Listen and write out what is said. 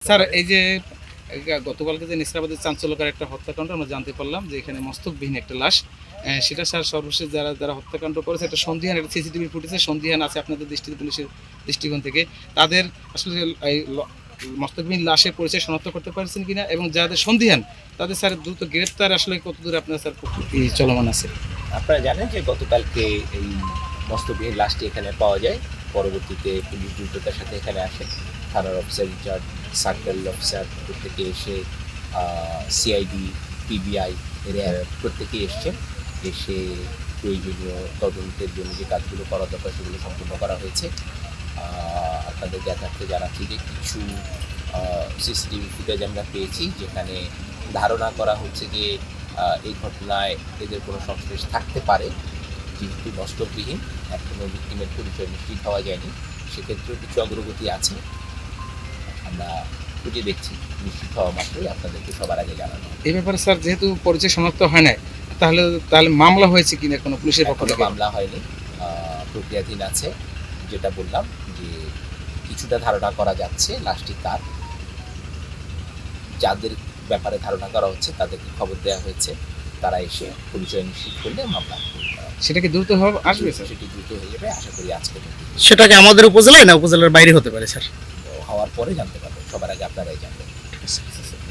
Sir এই যে গতকালকে যে নিসরাবাদের চাঞ্চল্যকর একটা হত্যাকাণ্ড আমরা জানতে পারলাম যে এখানে মস্তকবিহীন একটা লাশ, সেটা স্যার সর্বশেষ যারা যারা হত্যাকাণ্ড করেছে একটা সন্দিহান, একটা সিসিটিভি ফুটেজে সন্দিহান আছে আপনাদের দৃষ্টিতে, পুলিশের দৃষ্টিকোণ থেকে তাদের আসলে এই মস্তকবিহীন লাশের পরিচয় শনাক্ত করতে পারছেন কিনা, এবং যাদের সন্দিহান তাদের স্যার দ্রুত গ্রেফতার আসলে কতদূর আপনার স্যার চলমান আছে? আপনারা জানেন যে গতকালকে এই মস্তবিহীন লাশটি এখানে পাওয়া যায়। পরবর্তীতে পুলিশ দ্রুততার সাথে এখানে আসে। থানার অফিসার ইনচার্জ, সার্কেল অফিসার প্রত্যেকে এসে, সিআইডি, পিবিআই এরা প্রত্যেকেই এসছেন। এসে প্রয়োজনীয় তদন্তের জন্য যে কাজগুলো করা দরকার সেগুলো সম্পূর্ণ করা হয়েছে। আপনাদের জ্ঞাতার্থে জানাচ্ছি যে কিছু সিসিটিভি ফুটেজ আমরা পেয়েছি, যেখানে ধারণা করা হচ্ছে যে এই ঘটনায় এদের কোনো সংশ্লেষ থাকতে পারে। যেহেতু মস্তকবিহীন, এখনও ভিক্টিমের পরিচয় নিশ্চিত হওয়া যায়নি, সেক্ষেত্রেও কিছু অগ্রগতি আছে। আমরা খুঁজে দেখছি, নিশ্চিত হওয়া মাত্রই আপনাদেরকে সবার আগে জানানো। এই ব্যাপারে স্যার যেহেতু পরিচয় শনাক্ত হয় না, তাহলে তাহলে মামলা হয়েছে কিনা কোনো পুলিশের পক্ষ এখনো থেকে? মামলা হয়নি, প্রক্রিয়াধীন আছে। যেটা বললাম যে কিছুটা ধারণা করা যাচ্ছে লাশটি কার। যাদের ব্যাপারে ধারণা করা হচ্ছে তাদেরকে খবর দেওয়া হয়েছে, তারা এসে পরিচয় নিশ্চিত করলে মামলা সেটা কি দ্রুত হবে আসবে স্যার? সেটি দ্রুত হয়ে যাবে, আশা করি আজকে সেটা কি আমাদের উপজেলায় না উপজেলার বাইরে হতে পারে স্যার? হওয়ার পরে জানতে পারবেন, সবার আগে আপনারাই জানবেন।